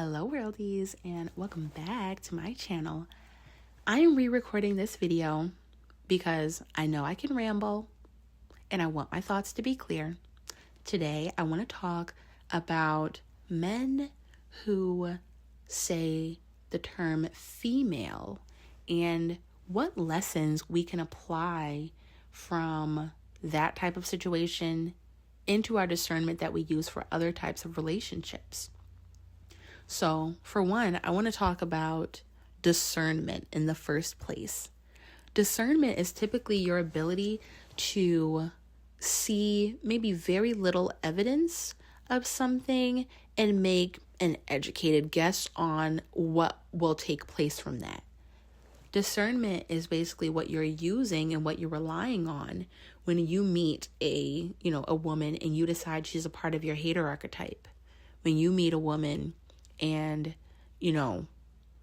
Hello worldies and welcome back to my channel. I am re-recording this video because I know I can ramble and I want my thoughts to be clear. Today I want to talk about men who say the term female and what lessons we can apply from that type of situation into our discernment that we use for other types of relationships. So, for one, I want to talk about discernment in the first place. Discernment is typically your ability to see maybe very little evidence of something and make an educated guess on what will take place from that. Discernment is basically what you're using and what you're relying on when you meet a woman and you decide she's a part of your hater archetype. When you meet a woman and,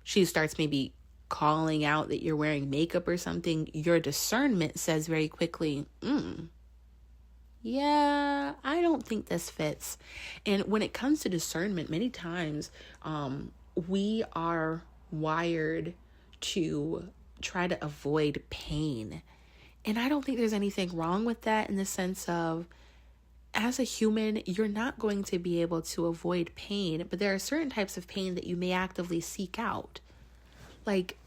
she starts maybe calling out that you're wearing makeup or something, your discernment says very quickly, yeah, I don't think this fits. And when it comes to discernment, many times we are wired to try to avoid pain. And I don't think there's anything wrong with that in the sense of, as a human, you're not going to be able to avoid pain, but there are certain types of pain that you may actively seek out. Like,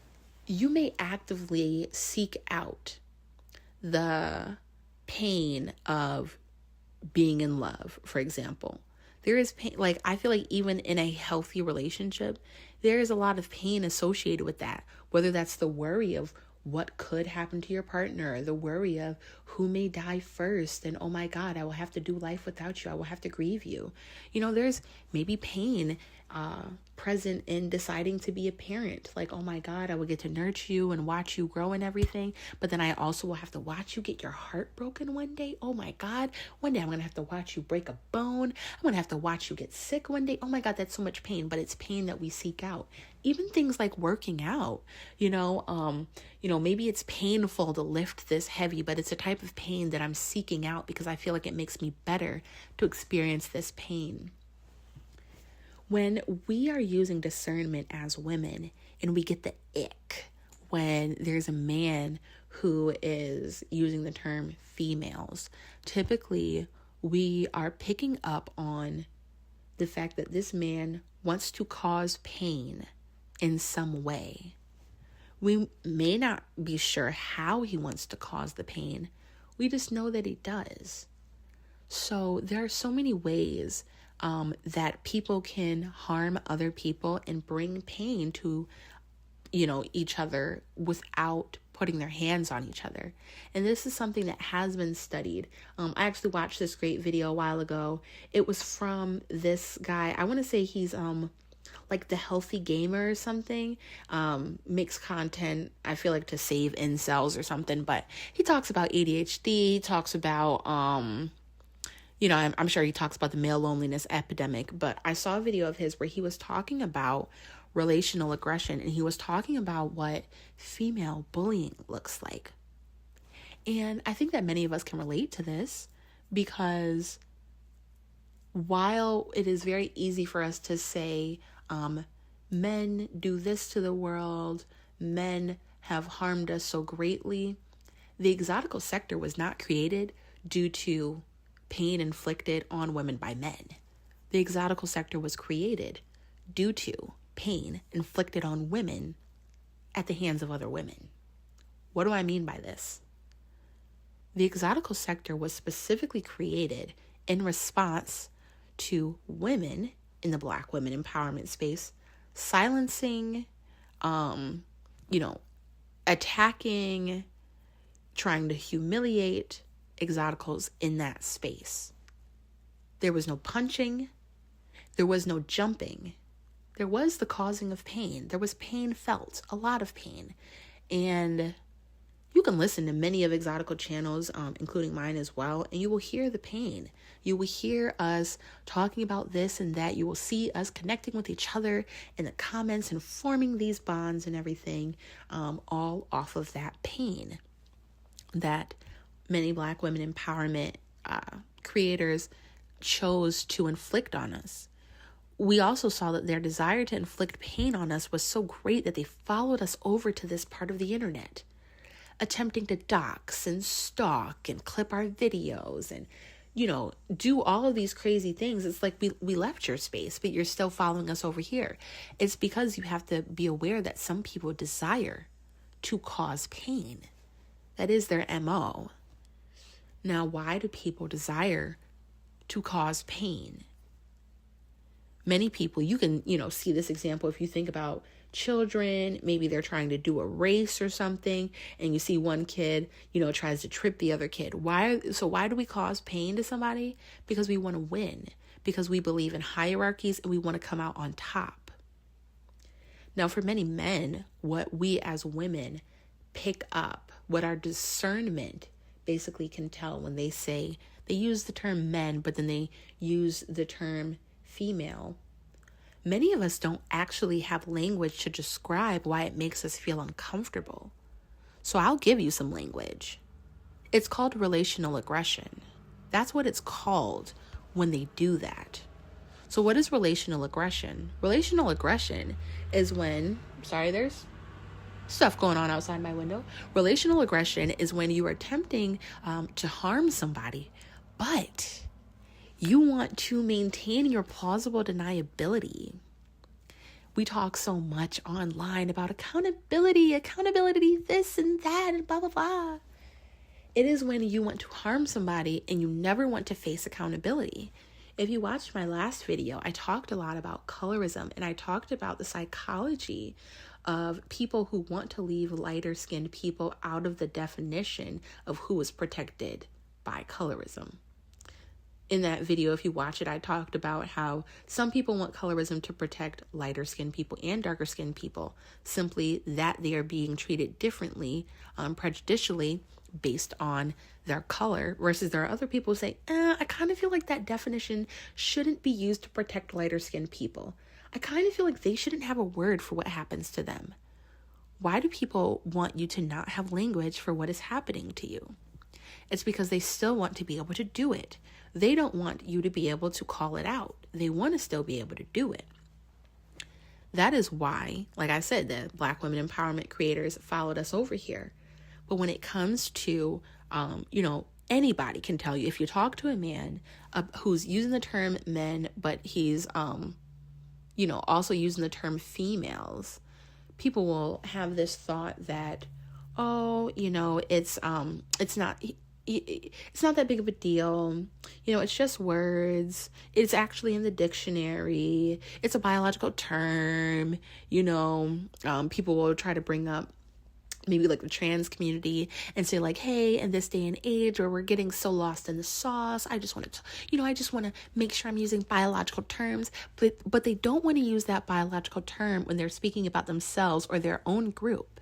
you may actively seek out the pain of being in love, for example. There is pain, like, I feel like even in a healthy relationship, there is a lot of pain associated with that, whether that's the worry of what could happen to your partner, the worry of who may die first, and oh my God, I will have to do life without you. I will have to grieve you. There's maybe pain present in deciding to be a parent. Like, oh my God, I will get to nurture you and watch you grow and everything. But then I also will have to watch you get your heart broken one day. Oh my God, one day I'm going to have to watch you break a bone. I'm going to have to watch you get sick one day. Oh my God, that's so much pain, but it's pain that we seek out. Even things like working out, maybe it's painful to lift this heavy, but it's a type of pain that I'm seeking out because I feel like it makes me better to experience this pain. When we are using discernment as women and we get the ick when there's a man who is using the term females, typically we are picking up on the fact that this man wants to cause pain in some way. We may not be sure how he wants to cause the pain. We just know that he does. So there are so many ways that people can harm other people and bring pain to, each other without putting their hands on each other. And this is something that has been studied. I actually watched this great video a while ago. It was from this guy. I want to say he's like the Healthy Gamer or something, makes content, I feel like to save incels or something, but he talks about ADHD, he talks about, I'm sure he talks about the male loneliness epidemic, but I saw a video of his where he was talking about relational aggression and he was talking about what female bullying looks like. And I think that many of us can relate to this because while it is very easy for us to say, men do this to the world, men have harmed us so greatly, the exotical sector was not created due to pain inflicted on women by men. The exotical sector was created due to pain inflicted on women at the hands of other women. What do I mean by this? The exotical sector was specifically created in response to women in the Black women empowerment space silencing, attacking, trying to humiliate exoticals in that space. There was no punching. There was no jumping. There was the causing of pain. There was pain felt, a lot of pain. And you can listen to many of Exotical channels, including mine as well, and you will hear the pain. You will hear us talking about this and that. You will see us connecting with each other in the comments and forming these bonds and everything, all off of that pain that many Black women empowerment creators chose to inflict on us. we also saw that their desire to inflict pain on us was so great that they followed us over to this part of the internet, attempting to dox and stalk and clip our videos and, do all of these crazy things. It's like we left your space, but you're still following us over here. It's because you have to be aware that some people desire to cause pain. That is their MO. Now, why do people desire to cause pain? Many people, you can, see this example if you think about children. Maybe they're trying to do a race or something, and you see one kid, tries to trip the other kid. Why do we cause pain to somebody? Because we want to win, because we believe in hierarchies and we want to come out on top. Now, for many men, what we as women pick up, what our discernment basically can tell when they use the term men, but then they use the term female. Many of us don't actually have language to describe why it makes us feel uncomfortable. So I'll give you some language. It's called relational aggression. That's what it's called when they do that. So what is relational aggression? Relational aggression is when, there's stuff going on outside my window. Relational aggression is when you are attempting to harm somebody, but you want to maintain your plausible deniability. We talk so much online about accountability, this and that, and blah, blah, blah. It is when you want to harm somebody and you never want to face accountability. If you watched my last video, I talked a lot about colorism, and I talked about the psychology of people who want to leave lighter skinned people out of the definition of who is protected by colorism. In that video, if you watch it, I talked about how some people want colorism to protect lighter skinned people and darker skinned people, simply that they are being treated differently, prejudicially based on their color, versus there are other people who say, I kind of feel like that definition shouldn't be used to protect lighter skinned people. I kind of feel like they shouldn't have a word for what happens to them. Why do people want you to not have language for what is happening to you? It's because they still want to be able to do it. They don't want you to be able to call it out. They want to still be able to do it. That is why, like I said, the Black women empowerment creators followed us over here. But when it comes to, anybody can tell you, if you talk to a man who's using the term men, but he's, also using the term females, people will have this thought that, it's not that big of a deal. It's just words. It's actually in the dictionary. It's a biological term. People will try to bring up maybe like the trans community and say like, hey, in this day and age where we're getting so lost in the sauce, I just want to make sure I'm using biological terms, but they don't want to use that biological term when they're speaking about themselves or their own group.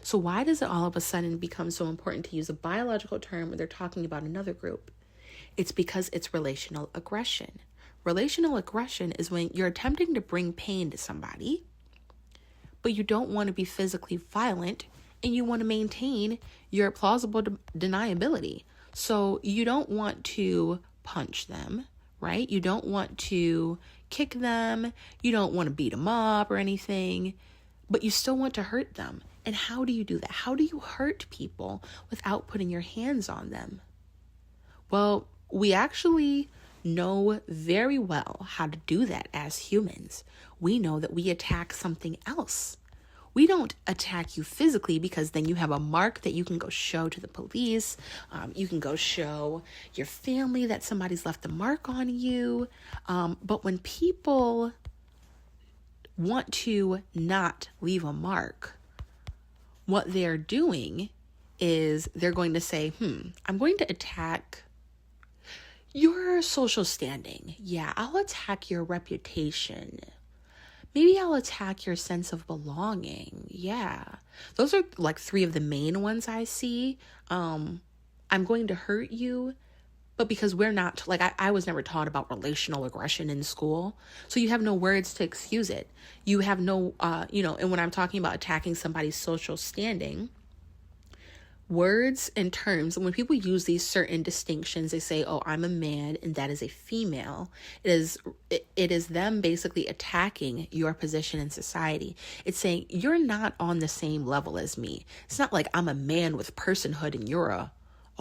So why does it all of a sudden become so important to use a biological term when they're talking about another group? It's because it's relational aggression. Relational aggression is when you're attempting to bring pain to somebody, but you don't want to be physically violent and you want to maintain your plausible deniability. So you don't want to punch them, right? You don't want to kick them. You don't want to beat them up or anything, but you still want to hurt them. And how do you do that? How do you hurt people without putting your hands on them? Well, we actually know very well how to do that as humans. We know that we attack something else. We don't attack you physically because then you have a mark that you can go show to the police. You can go show your family that somebody's left a mark on you. But when people want to not leave a mark, what they're doing is they're going to say, I'm going to attack your social standing. Yeah, I'll attack your reputation. Maybe I'll attack your sense of belonging. Yeah. Those are like three of the main ones I see. I'm going to hurt you, but because we're not, like, I was never taught about relational aggression in school. So you have no words to excuse it. You have no, and when I'm talking about attacking somebody's social standing, Words and terms, when people use these certain distinctions, they say, oh, I'm a man and that is a female. It is them basically attacking your position in society. It's saying you're not on the same level as me. It's not like I'm a man with personhood and you're a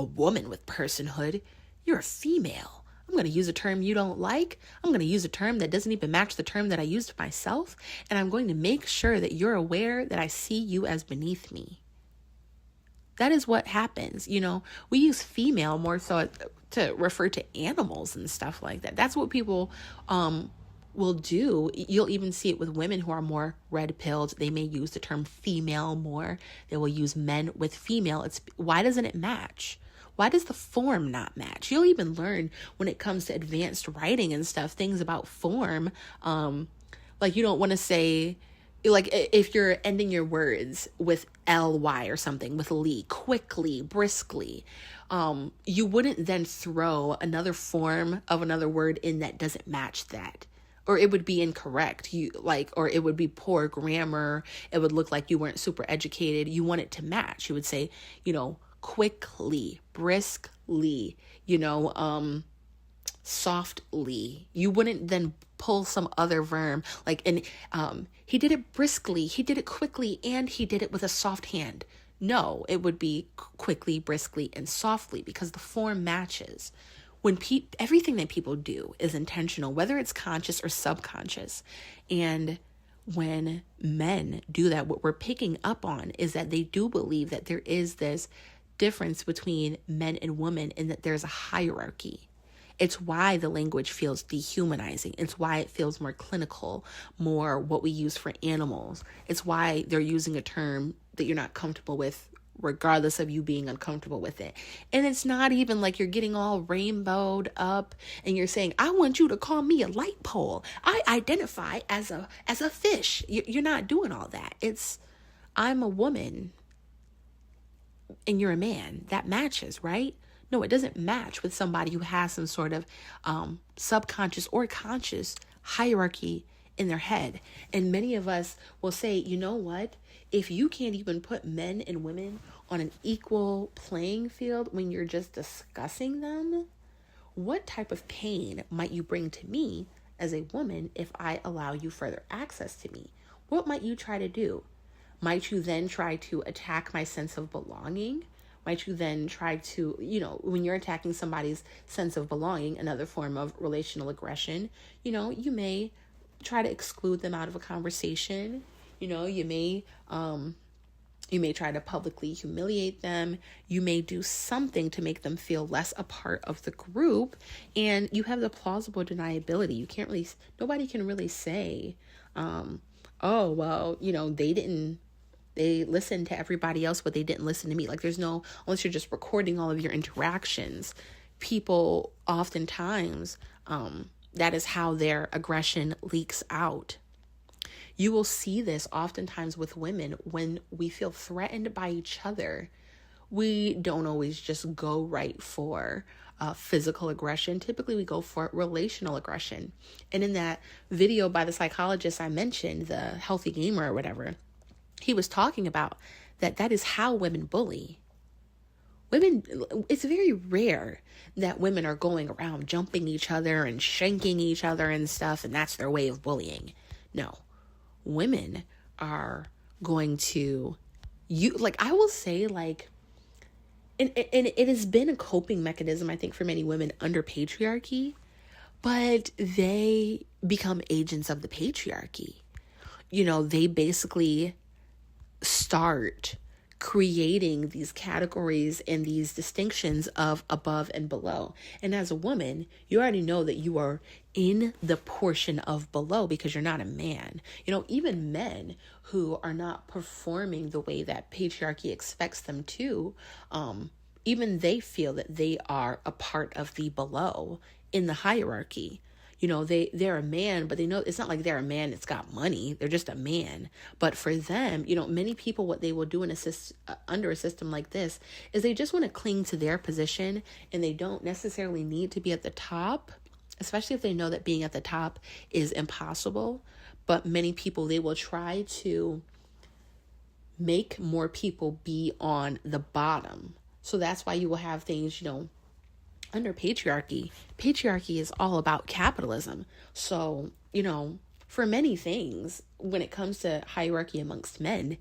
woman with personhood. You're a female. I'm going to use a term you don't like. I'm going to use a term that doesn't even match the term that I used myself. And I'm going to make sure that you're aware that I see you as beneath me. That is what happens. We use female more so to refer to animals and stuff like that. That's what people will do. You'll even see it with women who are more red-pilled. They may use the term female more. They will use men with female. Why doesn't it match? Why does the form not match? You'll even learn when it comes to advanced writing and stuff, things about form. Like you don't want to say, like if you're ending your words with ly or something, with ly, quickly, briskly, you wouldn't then throw another form of another word in that doesn't match that, or it would be incorrect. Or it would be poor grammar. It would look like you weren't super educated. You want it to match. You would say, quickly, briskly, softly. You wouldn't then pull some other verb he did it briskly, he did it quickly, and he did it with a soft hand. No, it would be quickly, briskly, and softly, because the form matches. When everything that people do is intentional, whether it's conscious or subconscious. And when men do that, what we're picking up on is that they do believe that there is this difference between men and women, and that there's a hierarchy. It's why the language feels dehumanizing. It's why it feels more clinical, more what we use for animals. It's why they're using a term that you're not comfortable with, regardless of you being uncomfortable with it. And it's not even like you're getting all rainbowed up and you're saying, I want you to call me a light pole. I identify as a fish. You're not doing all that. It's, I'm a woman and you're a man. That matches, right? No, it doesn't match with somebody who has some sort of subconscious or conscious hierarchy in their head. And many of us will say, you know what? If you can't even put men and women on an equal playing field when you're just discussing them, what type of pain might you bring to me as a woman if I allow you further access to me? What might you try to do? Might you then try to attack my sense of belonging? Might you then try to, when you're attacking somebody's sense of belonging, another form of relational aggression, you may try to exclude them out of a conversation. You may try to publicly humiliate them. You may do something to make them feel less a part of the group. And you have the plausible deniability. Nobody can really say, oh, well, they listened to everybody else, but they didn't listen to me. Like unless you're just recording all of your interactions, people oftentimes, that is how their aggression leaks out. You will see this oftentimes with women when we feel threatened by each other. We don't always just go right for physical aggression. Typically, we go for relational aggression. And in that video by the psychologist I mentioned, the Healthy Gamer or whatever, he was talking about that is how women bully. Women, it's very rare that women are going around jumping each other and shanking each other and stuff, and that's their way of bullying. No, women are going to, I will say, and it has been a coping mechanism, I think, for many women under patriarchy, but they become agents of the patriarchy. They basically start creating these categories and these distinctions of above and below. And as a woman, you already know that you are in the portion of below because you're not a man. Even men who are not performing the way that patriarchy expects them to, even they feel that they are a part of the below in the hierarchy. They're a man, but they know it's not like they're a man that's got money. They're just a man. But for them, many people, what they will do under a system like this is they just want to cling to their position, and they don't necessarily need to be at the top, especially if they know that being at the top is impossible. But many people, they will try to make more people be on the bottom. So that's why you will have things, under patriarchy. Patriarchy is all about capitalism. So, for many things, when it comes to hierarchy amongst men,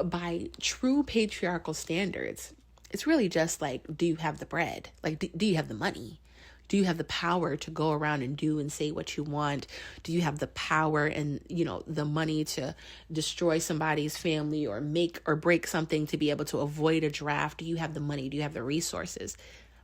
by true patriarchal standards, it's really just like, do you have the bread? Like, do you have the money? Do you have the power to go around and do and say what you want? Do you have the power and, the money to destroy somebody's family or make or break something to be able to avoid a draft? Do you have the money? Do you have the resources?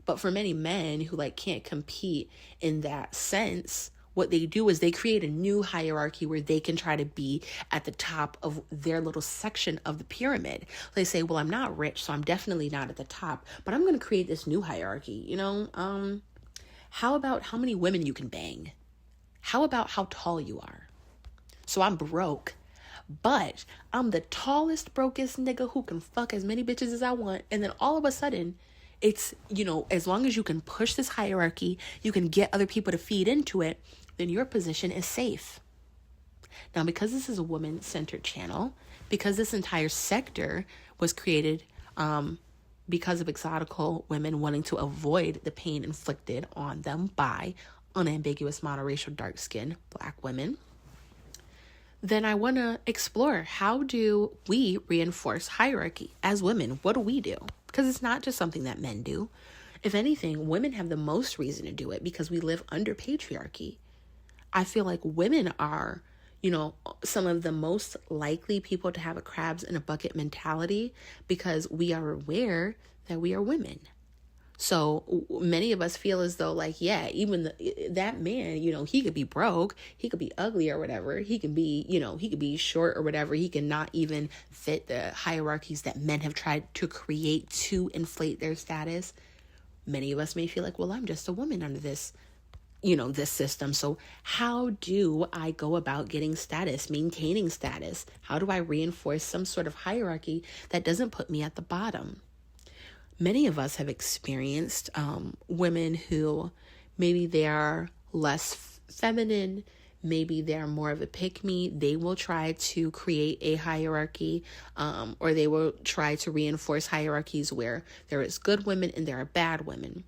But for many men who can't compete in that sense, what they do is they create a new hierarchy where they can try to be at the top of their little section of the pyramid. They say, well, I'm not rich, so I'm definitely not at the top, but I'm going to create this new hierarchy. How about how many women you can bang? How about how tall you are? So I'm broke, but I'm the tallest, brokest nigga who can fuck as many bitches as I want. And then all of a sudden, it's, as long as you can push this hierarchy, you can get other people to feed into it, then your position is safe. Now, because this is a woman-centered channel, because this entire sector was created because of exotical women wanting to avoid the pain inflicted on them by unambiguous monoracial dark-skinned Black women, then I want to explore, how do we reinforce hierarchy as women? What do we do? Because it's not just something that men do. If anything, women have the most reason to do it because we live under patriarchy. I feel like women are, some of the most likely people to have a crabs in a bucket mentality because we are aware that we are women. So many of us feel as though even that man, he could be broke, he could be ugly or whatever. He can be, he could be short or whatever. He cannot even fit the hierarchies that men have tried to create to inflate their status. Many of us may feel like, well, I'm just a woman under this, this system. So how do I go about getting status, maintaining status? How do I reinforce some sort of hierarchy that doesn't put me at the bottom? Many of us have experienced women who maybe they are less feminine, maybe they're more of a pick-me. They will try to create a hierarchy, or they will try to reinforce hierarchies where there is good women and there are bad women.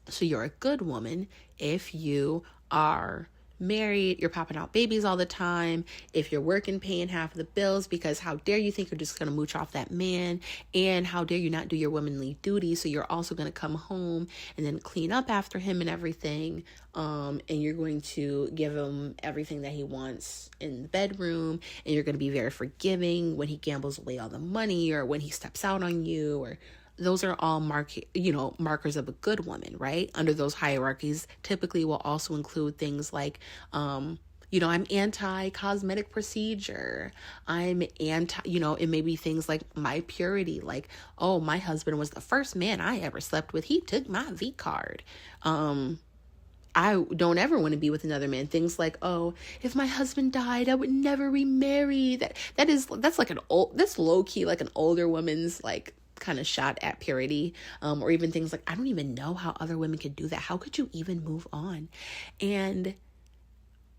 So you're a good woman if you are married, you're popping out babies all the time, if you're working, paying half of the bills, because how dare you think you're just going to mooch off that man, and how dare you not do your womanly duty, so you're also going to come home and then clean up after him and everything, and you're going to give him everything that he wants in the bedroom, and you're going to be very forgiving when he gambles away all the money or when he steps out on you, or those are all markers of a good woman, right? Under those hierarchies, typically will also include things like, I'm anti-cosmetic procedure. I'm anti, it may be things like my purity, like, oh, my husband was the first man I ever slept with. He took my V card. I don't ever want to be with another man. Things like, oh, if my husband died, I would never remarry. That's low key, like an older woman's kind of shot at purity, or even things like, I don't even know how other women could do that. How could you even move on? And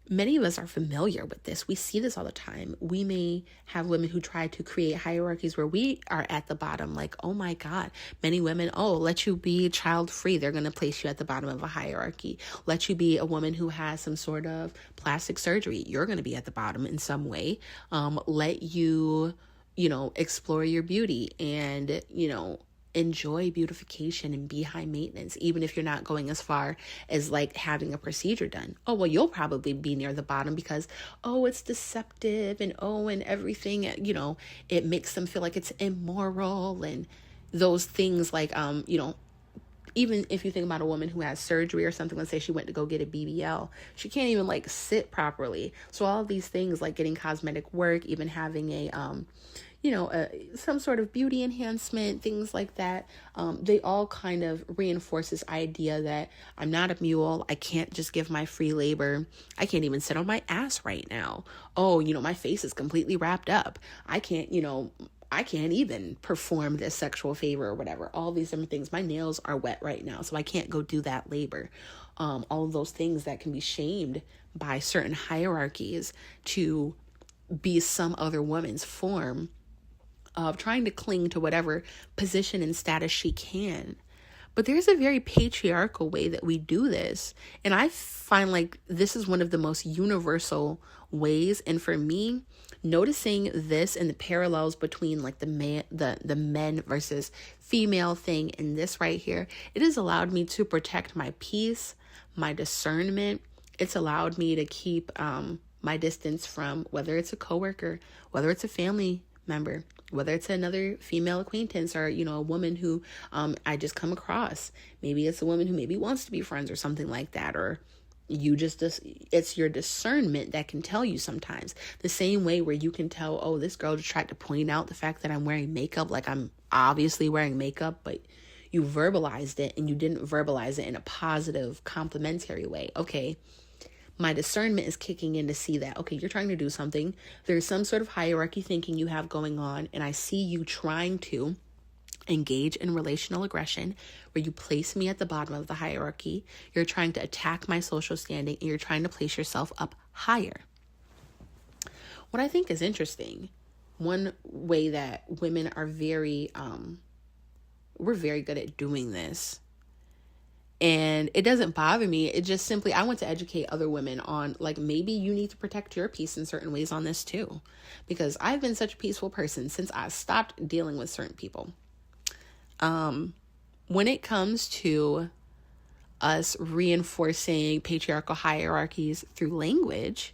many of us are familiar with this. We see this all the time. We may have women who try to create hierarchies where we are at the bottom, like, oh my God, many women, let you be child free. They're going to place you at the bottom of a hierarchy. Let you be a woman who has some sort of plastic surgery. You're going to be at the bottom in some way. Let you explore your beauty and, enjoy beautification and be high maintenance, even if you're not going as far as having a procedure done. Oh, well, you'll probably be near the bottom because, it's deceptive and everything, it makes them feel like it's immoral and those things even if you think about a woman who has surgery or something, let's say she went to go get a BBL, she can't even sit properly. So all of these things like getting cosmetic work, even having a, some sort of beauty enhancement, things like that. They all kind of reinforce this idea that I'm not a mule. I can't just give my free labor. I can't even sit on my ass right now. Oh, my face is completely wrapped up. I can't even perform this sexual favor or whatever. All these different things. My nails are wet right now, so I can't go do that labor. All of those things that can be shamed by certain hierarchies to be some other woman's form of trying to cling to whatever position and status she can. But there's a very patriarchal way that we do this. And I find like this is one of the most universal ways. And for me, noticing this and the parallels between like the men versus female thing in this right here, it has allowed me to protect my peace, my discernment. It's allowed me to keep my distance from whether it's a coworker, whether it's a family member, whether it's another female acquaintance or, a woman who I just come across. Maybe it's a woman who maybe wants to be friends or something like that. Or it's your discernment that can tell you sometimes. The same way where you can tell, oh, this girl just tried to point out the fact that I'm wearing makeup, like I'm obviously wearing makeup, but you verbalized it and you didn't verbalize it in a positive, complimentary way. Okay. My discernment is kicking in to see that, okay, you're trying to do something. There's some sort of hierarchy thinking you have going on, and I see you trying to engage in relational aggression where you place me at the bottom of the hierarchy. You're trying to attack my social standing, and you're trying to place yourself up higher. What I think is interesting, one way that women are we're very good at doing this. And it doesn't bother me. It just simply, I want to educate other women on like, maybe you need to protect your peace in certain ways on this too. Because I've been such a peaceful person since I stopped dealing with certain people. When it comes to us reinforcing patriarchal hierarchies through language,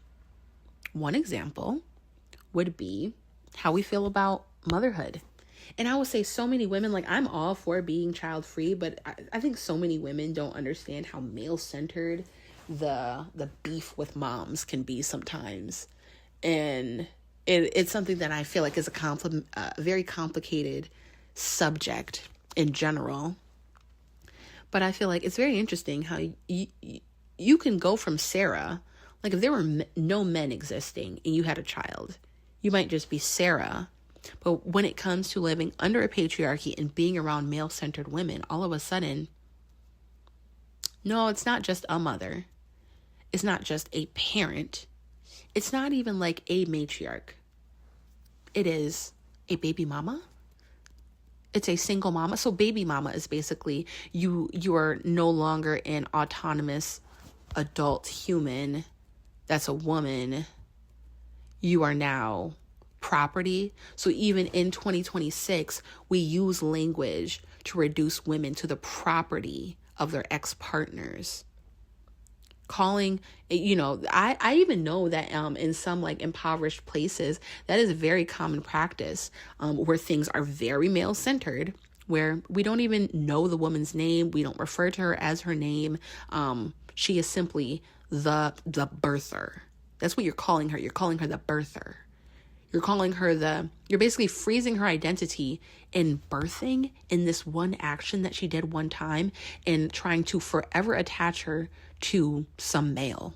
one example would be how we feel about motherhood. And I would say so many women, like I'm all for being child free, but I think so many women don't understand how male centered the beef with moms can be sometimes. And it's something that I feel like is a very complicated subject in general. But I feel like it's very interesting how you can go from Sarah, like if there were no men existing and you had a child, you might just be Sarah. But when it comes to living under a patriarchy and being around male-centered women, all of a sudden, no, it's not just a mother. It's not just a parent. It's not even like a matriarch. It is a baby mama. It's a single mama. So baby mama is basically you are no longer an autonomous adult human that's a woman. You are now property. So even in 2026, we use language to reduce women to the property of their ex-partners. Calling, I even know that in some like impoverished places, that is a very common practice where things are very male-centered, where we don't even know the woman's name. We don't refer to her as her name. She is simply the birther. That's what you're calling her. You're calling her the birther. You're basically freezing her identity in birthing in this one action that she did one time and trying to forever attach her to some male.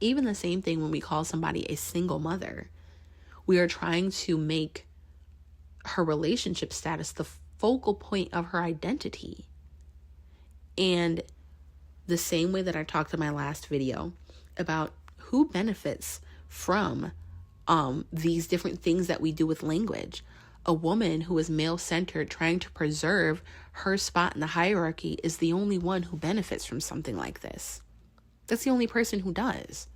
Even the same thing when we call somebody a single mother. We are trying to make her relationship status the focal point of her identity. And the same way that I talked in my last video about who benefits from these different things that we do with language. A woman who is male-centered trying to preserve her spot in the hierarchy is the only one who benefits from something like this. That's the only person who does.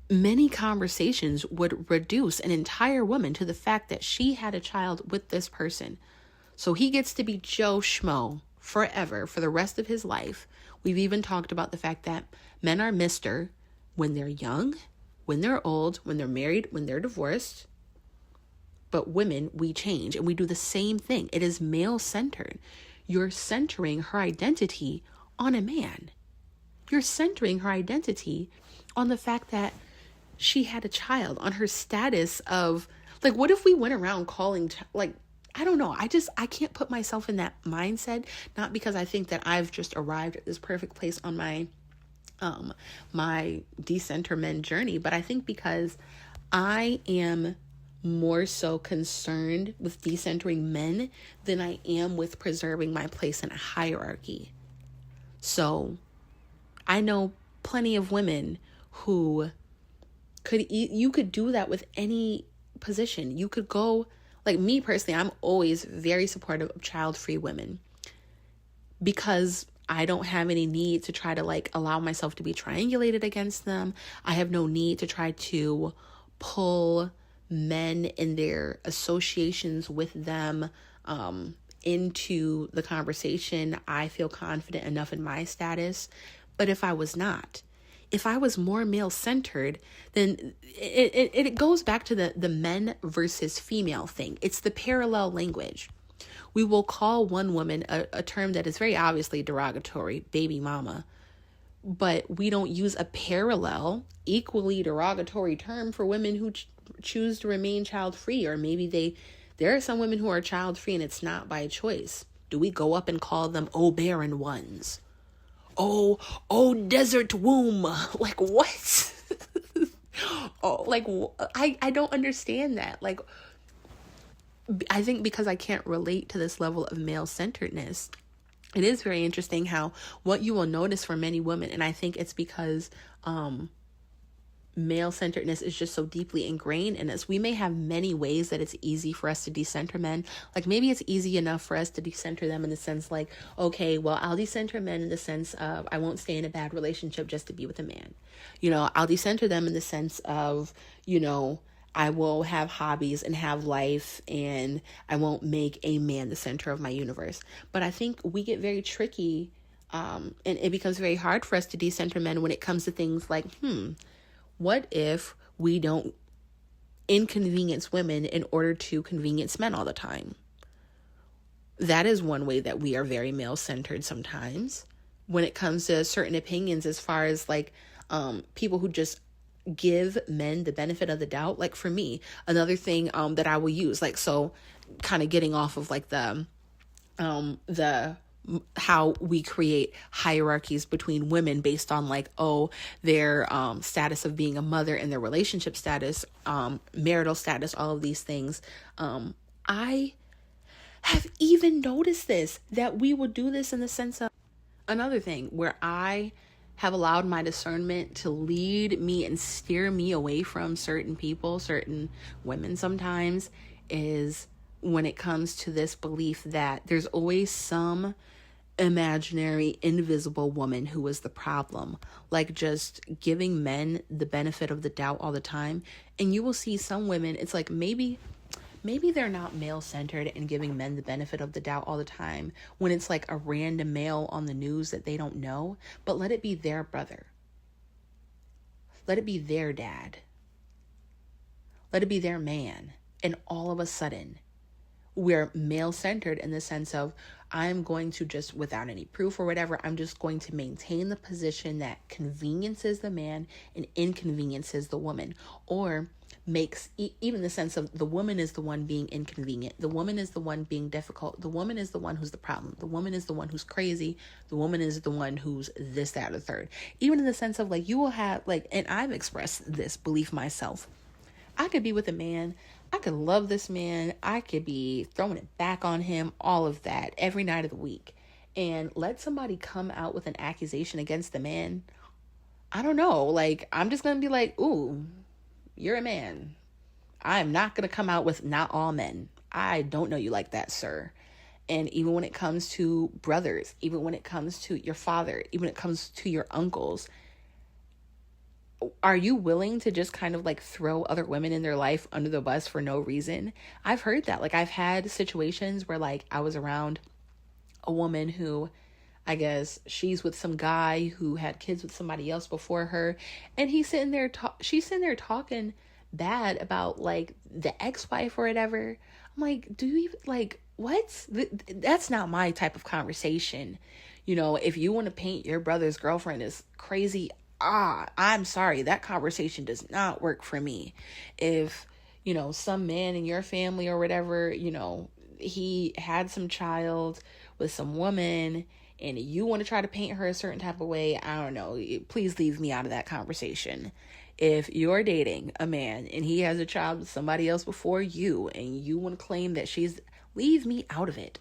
Many conversations would reduce an entire woman to the fact that she had a child with this person. So he gets to be Joe Schmo forever, for the rest of his life. We've even talked about the fact that men are Mr. when they're young, when they're old, when they're married, when they're divorced. But women, we change and we do the same thing. It is male-centered. You're centering her identity on a man. You're centering her identity on the fact that she had a child, on her status of, like, what if we went around calling, I don't know. I can't put myself in that mindset, not because I think that I've just arrived at this perfect place on my decenter men journey, but I think because I am more so concerned with decentering men than I am with preserving my place in a hierarchy. So I know plenty of women who you could do that with any position. You could go, like me personally, I'm always very supportive of child-free women because I don't have any need to try to like allow myself to be triangulated against them. I have no need to try to pull men and their associations with them into the conversation. I feel confident enough in my status. But if I was not, if I was more male-centered, then it goes back to the men versus female thing. It's the parallel language. We will call one woman a term that is very obviously derogatory, baby mama, but we don't use a parallel, equally derogatory term for women who choose to remain child-free, or maybe there are some women who are child-free and it's not by choice. Do we go up and call them, oh, barren ones? Oh, desert womb. Like, what? Oh, like, I don't understand that. Like, I think because I can't relate to this level of male-centeredness, it is very interesting how what you will notice for many women, and I think it's because male-centeredness is just so deeply ingrained in us. We may have many ways that it's easy for us to decenter men. Like maybe it's easy enough for us to decenter them in the sense like, okay, well, I'll decenter men in the sense of I won't stay in a bad relationship just to be with a man. I'll decenter them in the sense of, I will have hobbies and have life, and I won't make a man the center of my universe. But I think we get very tricky, and it becomes very hard for us to decenter men when it comes to things like, what if we don't inconvenience women in order to convenience men all the time? That is one way that we are very male-centered sometimes when it comes to certain opinions, as far as like people who just give men the benefit of the doubt. Like for me, another thing that I will use, like, so kind of getting off of like the how we create hierarchies between women based on like, their status of being a mother and their relationship status, marital status, all of these things. I have even noticed that we would do this in the sense of another thing where I have allowed my discernment to lead me and steer me away from certain people, certain women sometimes, is when it comes to this belief that there's always some imaginary, invisible woman who is the problem. Like just giving men the benefit of the doubt all the time. And you will see some women, it's like maybe they're not male-centered and giving men the benefit of the doubt all the time when it's like a random male on the news that they don't know, but let it be their brother. Let it be their dad. Let it be their man. And all of a sudden, we're male-centered in the sense of I'm going to just, without any proof or whatever, I'm just going to maintain the position that conveniences the man and inconveniences the woman, or makes even the sense of the woman is the one being inconvenient. The woman is the one being difficult. The woman is the one who's the problem. The woman is the one who's crazy. The woman is the one who's this, that, or the third. Even in the sense of like, you will have like, and I've expressed this belief myself. I could be with a man. I could love this man. I could be throwing it back on him, all of that, every night of the week. And let somebody come out with an accusation against the man. I don't know. Like, I'm just going to be like, ooh, you're a man. I'm not going to come out with not all men. I don't know you like that, sir. And even when it comes to brothers, even when it comes to your father, even when it comes to your uncles, are you willing to just kind of like throw other women in their life under the bus for no reason? I've heard that. Like I've had situations where like I was around a woman who, I guess she's with some guy who had kids with somebody else before her, and she's sitting there talking bad about like the ex-wife or whatever. I'm like, do you even like what? That's not my type of conversation. If you want to paint your brother's girlfriend as crazy, I'm sorry, that conversation does not work for me. If, some man in your family or whatever, he had some child with some woman and you want to try to paint her a certain type of way, I don't know, please leave me out of that conversation. If you're dating a man and he has a child with somebody else before you and you want to claim that leave me out of it.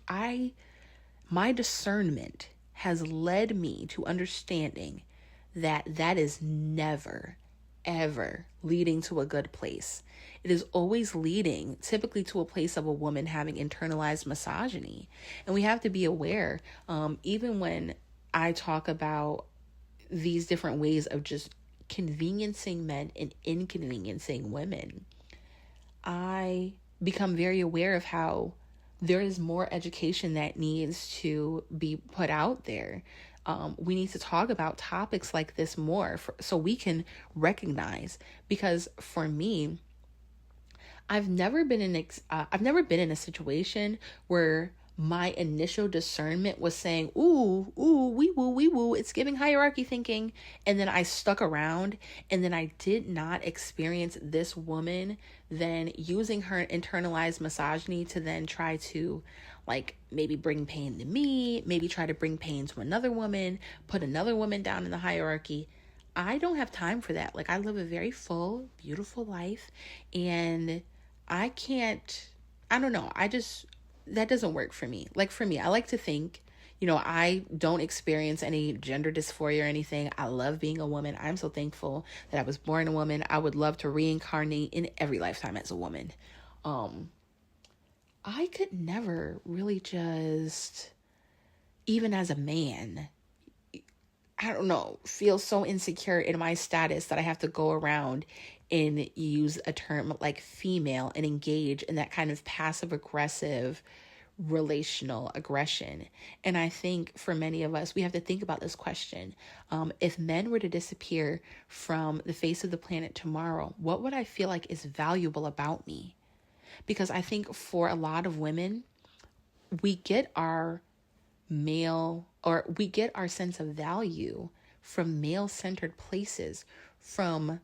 My discernment has led me to understanding that is never, ever leading to a good place. It is always leading typically to a place of a woman having internalized misogyny. And we have to be aware, even when I talk about these different ways of just conveniencing men and inconveniencing women, I become very aware of how there is more education that needs to be put out there. We need to talk about topics like this more so we can recognize, because for me, I've never been in a situation where my initial discernment was saying, ooh, wee woo, it's giving hierarchy thinking. And then I stuck around, and then I did not experience this woman then using her internalized misogyny to then try to like maybe bring pain to me, maybe try to bring pain to another woman, put another woman down in the hierarchy. I don't have time for that. Like, I live a very full, beautiful life, and I don't know. That doesn't work for me. Like, for me, I like to think, I don't experience any gender dysphoria or anything. I love being a woman. I'm so thankful that I was born a woman. I would love to reincarnate in every lifetime as a woman. I could never really just, even as a man, I don't know, feel so insecure in my status that I have to go around and use a term like female and engage in that kind of passive aggressive relational aggression. And I think for many of us, we have to think about this question. If men were to disappear from the face of the planet tomorrow, what would I feel like is valuable about me? Because I think for a lot of women, we get our sense of value from male-centered places, from,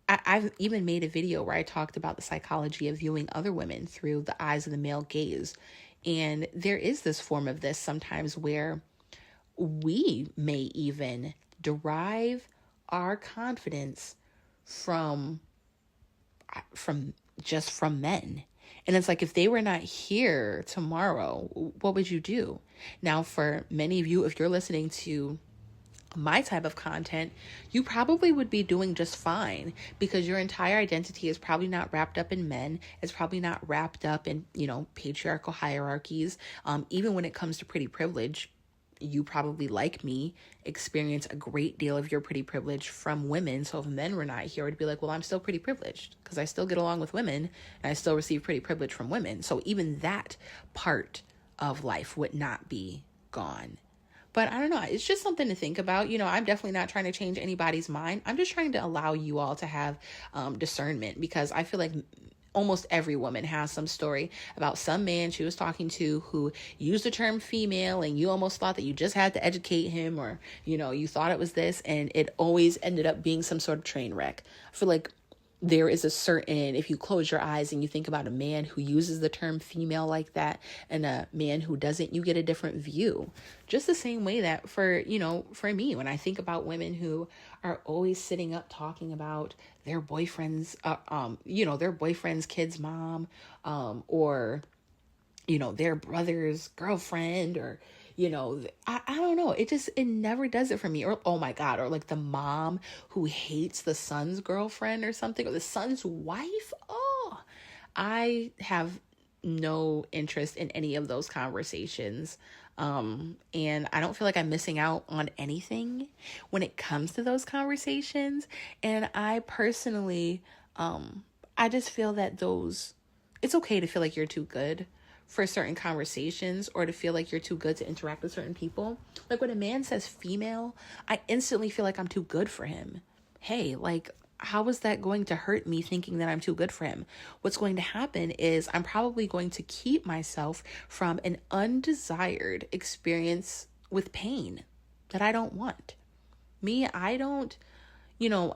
I've even made a video where I talked about the psychology of viewing other women through the eyes of the male gaze. And there is this form of this sometimes where we may even derive our confidence from men. And it's like, if they were not here tomorrow, what would you do? Now, for many of you, if you're listening to my type of content, you probably would be doing just fine, because your entire identity is probably not wrapped up in men. It's probably not wrapped up in, patriarchal hierarchies. Even when it comes to pretty privilege, you probably, like me, experience a great deal of your pretty privilege from women. So if men were not here, it would be like, well, I'm still pretty privileged because I still get along with women and I still receive pretty privilege from women. So even that part of life would not be gone. But I don't know. It's just something to think about. I'm definitely not trying to change anybody's mind. I'm just trying to allow you all to have discernment, because I feel like almost every woman has some story about some man she was talking to who used the term female, and you almost thought that you just had to educate him, or, you thought it was this, and it always ended up being some sort of train wreck. I feel like there is a certain, if you close your eyes and you think about a man who uses the term female like that and a man who doesn't, you get a different view. Just the same way that for me, when I think about women who are always sitting up talking about their boyfriend's, their boyfriend's kid's mom, or, their brother's girlfriend, or, I don't know. It never does it for me. Or, oh my God, or like the mom who hates the son's girlfriend or something, or the son's wife. Oh, I have no interest in any of those conversations. And I don't feel like I'm missing out on anything when it comes to those conversations. And I personally, I just feel that it's okay to feel like you're too good for certain conversations, or to feel like you're too good to interact with certain people. Like when a man says female, I instantly feel like I'm too good for him. Hey, like, how is that going to hurt me thinking that I'm too good for him? What's going to happen is I'm probably going to keep myself from an undesired experience with pain that I don't want.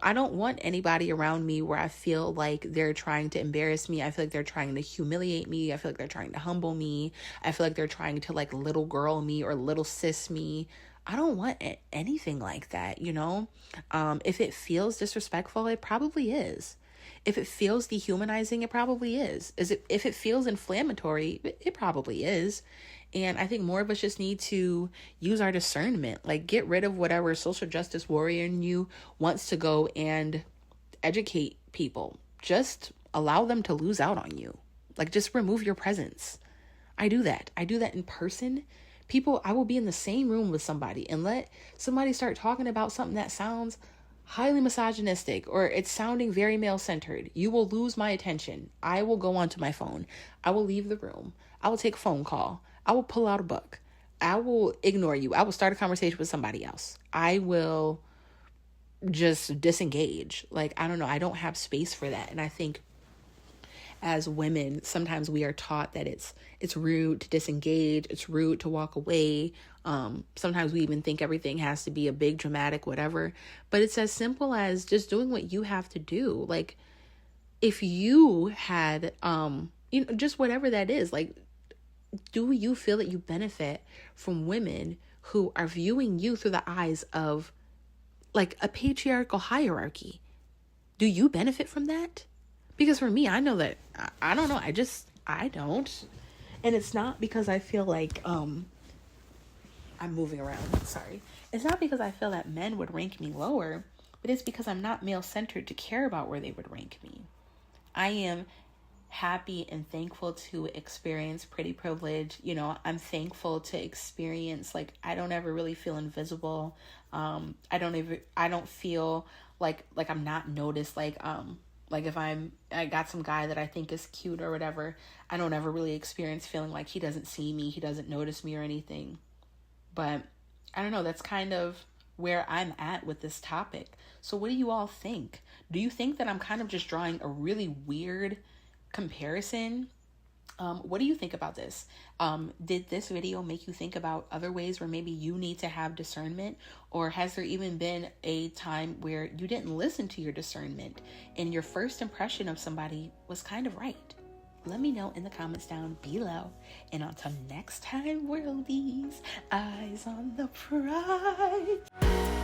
I don't want anybody around me where I feel like they're trying to embarrass me. I feel like they're trying to humiliate me. I feel like they're trying to humble me. I feel like they're trying to like little girl me or little sis me. I don't want anything like that, If it feels disrespectful, it probably is. If it feels dehumanizing, it probably is. If it feels inflammatory, it probably is. And I think more of us just need to use our discernment, like get rid of whatever social justice warrior in you wants to go and educate people. Just allow them to lose out on you. Like, just remove your presence. I do that. I do that in person. I will be in the same room with somebody and let somebody start talking about something that sounds highly misogynistic or it's sounding very male-centered. You will lose my attention. I will go onto my phone. I will leave the room. I will take a phone call. I will pull out a book. I will ignore you. I will start a conversation with somebody else. I will just disengage. Like, I don't know. I don't have space for that. And I think as women, sometimes we are taught that it's rude to disengage. It's rude to walk away. Sometimes we even think everything has to be a big dramatic whatever, but it's as simple as just doing what you have to do. Like, if you had, just whatever that is, like, do you feel that you benefit from women who are viewing you through the eyes of like a patriarchal hierarchy? Do you benefit from that? Because for me, I know that, I don't know. I don't. And it's not because I feel like, I'm moving around. Sorry. It's not because I feel that men would rank me lower, but it's because I'm not male-centered to care about where they would rank me. I am happy and thankful to experience pretty privilege. I'm thankful to experience, like, I don't ever really feel invisible. I don't feel like I'm not noticed. Like if I got some guy that I think is cute or whatever, I don't ever really experience feeling like he doesn't see me, he doesn't notice me or anything. But I don't know, that's kind of where I'm at with this topic. So what do you all think? Do you think that I'm kind of just drawing a really weird comparison? What do you think about this? Did this video make you think about other ways where maybe you need to have discernment? Or has there even been a time where you didn't listen to your discernment and your first impression of somebody was kind of right? Let me know in the comments down below. And until next time, worldies, eyes on the prize.